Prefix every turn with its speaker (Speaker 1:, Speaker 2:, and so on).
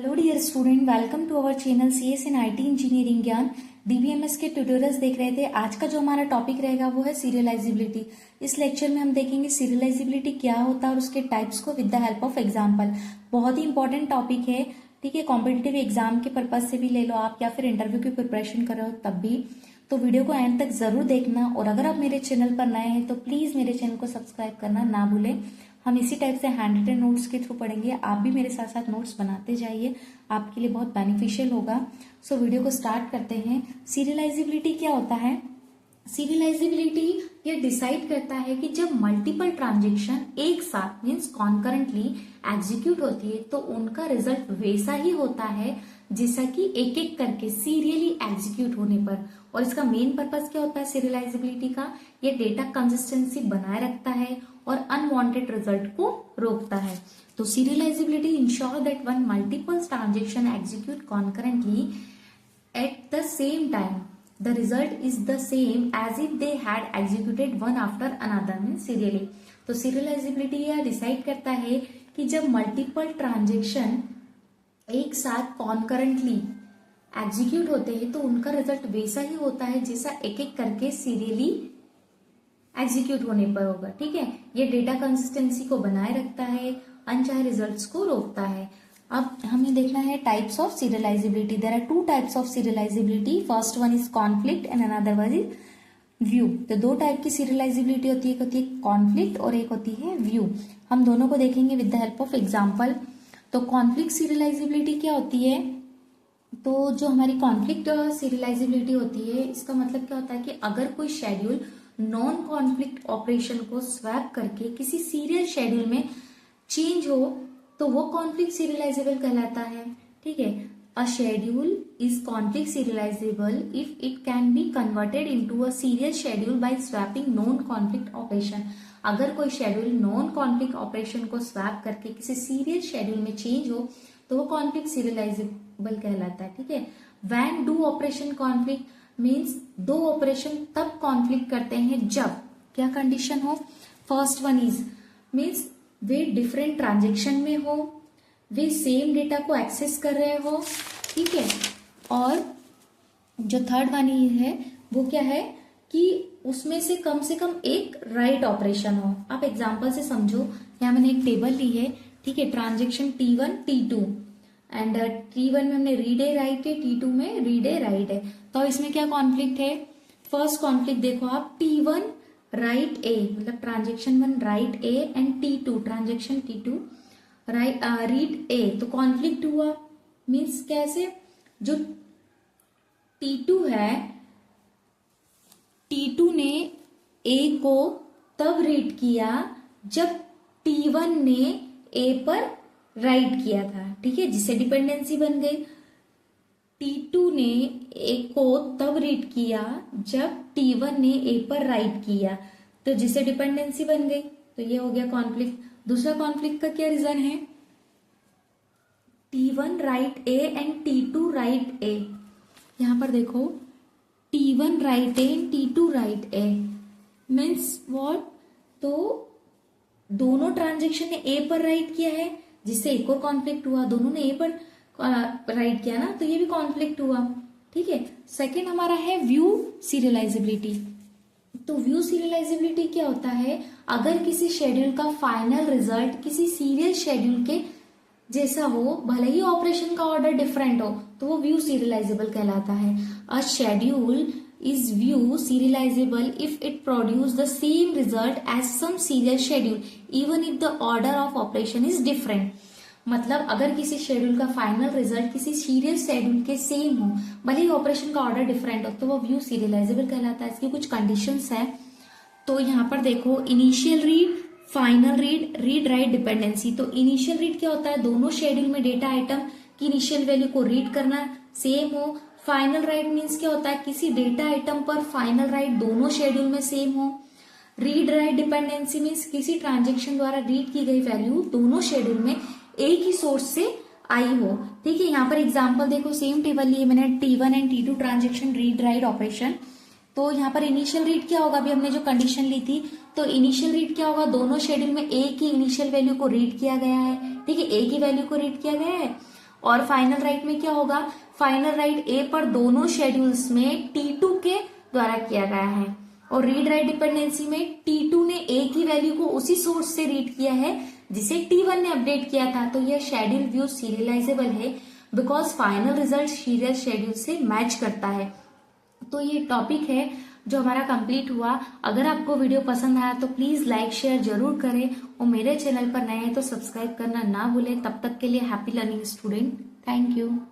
Speaker 1: Hello dear student, welcome to our channel CS in IT engineering Gyan. DBMS के tutorials देख रहे थे। आज का जो हमारा टॉपिक रहेगा वो है सीरियलाइजिबिलिटी। इस लेक्चर में हम देखेंगे सीरियलाइजिबिलिटी क्या होता है और उसके टाइप्स को with the help of example. बहुत ही इंपॉर्टेंट टॉपिक है, ठीक है। कॉम्पिटिटिव एग्जाम के पर्पज से भी ले लो आप, या फिर इंटरव्यू की प्रिपरेशन करो तब भी। तो वीडियो को एंड तक जरूर देखना, और अगर आप मेरे चैनल पर नए हैं तो प्लीज मेरे चैनल को सब्सक्राइब करना ना भूलें। हम इसी टाइप से हैंड रिटन नोट्स के थ्रू पढ़ेंगे। आप भी मेरे साथ साथ नोट्स बनाते जाइए, आपके लिए बहुत बेनिफिशियल होगा। सो वीडियो को स्टार्ट करते हैं। सीरियलाइजिबिलिटी क्या होता है? सीरियलाइजिबिलिटी ये डिसाइड करता है कि जब मल्टीपल ट्रांजेक्शन एक साथ मीन्स कॉन्करेंटली एग्जीक्यूट होती है तो उनका रिजल्ट वैसा ही होता है जैसा कि एक एक करके सीरियली एग्जीक्यूट होने पर। और इसका मेन पर्पस क्या होता है सीरियलाइजिबिलिटी का? ये डेटा कंसिस्टेंसी बनाए रखता है और अनवांटेड रिजल्ट को रोकता है। तो serializability ensure that when multiple transaction execute concurrently at the same time the result is the same as if they had executed one after another means serially। तो serializability यह डिसाइड करता है कि जब मल्टीपल ट्रांजेक्शन एक साथ concurrently execute होते हैं तो उनका रिजल्ट वैसा ही होता है जैसा एक एक करके सीरियली एग्जीक्यूट होने पर होगा, ठीक है। ये डेटा कंसिस्टेंसी को बनाए रखता है, अनचाहे रिजल्ट्स को रोकता है। अब हमें देखना है types of serializability. There are two types of serializability. First one is conflict and another one is view. तो दो टाइप की सीरियलाइजिबिलिटी होती है, एक होती है कॉन्फ्लिक्ट और एक होती है व्यू। हम दोनों को देखेंगे with the help of example. तो कॉन्फ्लिक्ट सीरियलाइजिबिलिटी क्या होती है? तो जो हमारी कॉन्फ्लिक्ट सीरियलाइजिबिलिटी होती है, इसका मतलब क्या होता है कि अगर कोई शेड्यूल नॉन कॉन्फ्लिक्ट ऑपरेशन को स्वैप करके किसी सीरियल शेड्यूल में चेंज हो तो वो कॉन्फ्लिक्ट सीरियलाइजेबल कहलाता है, ठीक है। A schedule is conflict serializable if it can be converted into a serial schedule by swapping non conflict operation. अगर कोई शेड्यूल नॉन कॉन्फ्लिक्ट ऑपरेशन को स्वैप करके किसी सीरियल शेड्यूल में चेंज हो तो वो कॉन्फ्लिक्ट सीरियलाइजेबल कहलाता है, ठीक है। When do operation conflict means दो ऑपरेशन तब कॉन्फ्लिक्ट करते हैं जब क्या कंडीशन हो? First one is means way different transaction में हो, वे सेम डेटा को एक्सेस कर रहे हो, ठीक है। और जो थर्ड वन है वो क्या है कि उसमें से कम एक राइट ऑपरेशन हो। आप एग्जांपल से समझो, यहाँ मैंने एक टेबल ली है, ठीक है। Transaction T1 T2 and T1 में हमने रीड ए राइट है, T2 में रीड ए राइट है। तो इसमें क्या कॉन्फ्लिक्ट है? फर्स्ट कॉन्फ्लिक्ट देखो आप, T1 राइट ए मतलब transaction 1 right A and T2 transaction T2 read ए। तो कॉन्फ्लिक्ट हुआ मीन्स कैसे? जो T2 है, T2 ने ए को तब रीड किया जब T1 ने ए पर राइट किया था, ठीक है, जिससे डिपेंडेंसी बन गई। T2 ने ए को तब रीड किया जब T1 ने ए पर राइट किया, तो जिससे डिपेंडेंसी बन गई। तो ये हो गया कॉन्फ्लिक्ट। दूसरा कॉन्फ्लिक्ट का क्या रीजन है? T1 write A and T2 write A. यहां पर देखो T1 write A and T2 write A means what? तो दोनों ट्रांजेक्शन ने ए पर राइट किया है जिससे एक और कॉन्फ्लिक्ट हुआ। दोनों ने ए पर राइट किया ना, तो ये भी कॉन्फ्लिक्ट हुआ, ठीक है। सेकेंड हमारा है व्यू सीरियलाइजिबिलिटी। तो व्यू सीरियलाइजिबिलिटी क्या होता है? अगर किसी शेड्यूल का फाइनल रिजल्ट किसी सीरियल शेड्यूल के जैसा हो, भले ही ऑपरेशन का ऑर्डर डिफरेंट हो, तो वो व्यू सीरियलाइजेबल कहलाता है। A schedule is view serializable if it produce the same result as some serial schedule even if the order of operation is different। मतलब अगर किसी शेड्यूल का फाइनल रिजल्ट किसी सीरियल शेड्यूल के सेम हो, भले ही ऑपरेशन का ऑर्डर डिफरेंट हो, तो वो व्यू सीरियलाइजेबल कहलाता है। इसकी कुछ कंडीशंस है। तो यहाँ पर देखो, initial read, final read, read write dependency. तो इनिशियल रीड क्या होता है? दोनों शेड्यूल में डेटा आइटम की इनिशियल वैल्यू को रीड करना सेम हो। फाइनल राइट मीन्स क्या होता है? किसी डेटा आइटम पर फाइनल राइट दोनों शेड्यूल में सेम हो। रीड राइट डिपेंडेंसी मीन्स किसी ट्रांजेक्शन द्वारा रीड की गई वैल्यू दोनों शेड्यूल में एक ही सोर्स से आई हो, ठीक है। यहाँ पर एग्जांपल देखो, सेम टेबल लिए मैंने, T1 and T2 transaction read write operation. तो यहाँ पर इनिशियल रीड क्या होगा? अभी हमने जो कंडीशन ली थी, तो इनिशियल रीड क्या होगा? दोनों शेड्यूल में एक ही इनिशियल वैल्यू को रीड किया गया है, ठीक है, एक ही वैल्यू को रीड किया गया है। और फाइनल राइट में क्या होगा, फाइनल राइट ए पर दोनों शेड्यूल्स में T2 के द्वारा किया गया है, और रीड राइट डिपेंडेंसी में T2 ने ए की वैल्यू को उसी सोर्स से रीड किया है जिसे T1 ने अपडेट किया था। तो यह शेड्यूल व्यू सीरियलाइजेबल है because final result serial schedule से मैच करता है। तो ये टॉपिक है जो हमारा कंप्लीट हुआ। अगर आपको वीडियो पसंद आया तो प्लीज लाइक शेयर जरूर करें, और मेरे चैनल पर नए हैं तो सब्सक्राइब करना ना भूलें। तब तक के लिए happy learning student, thank you.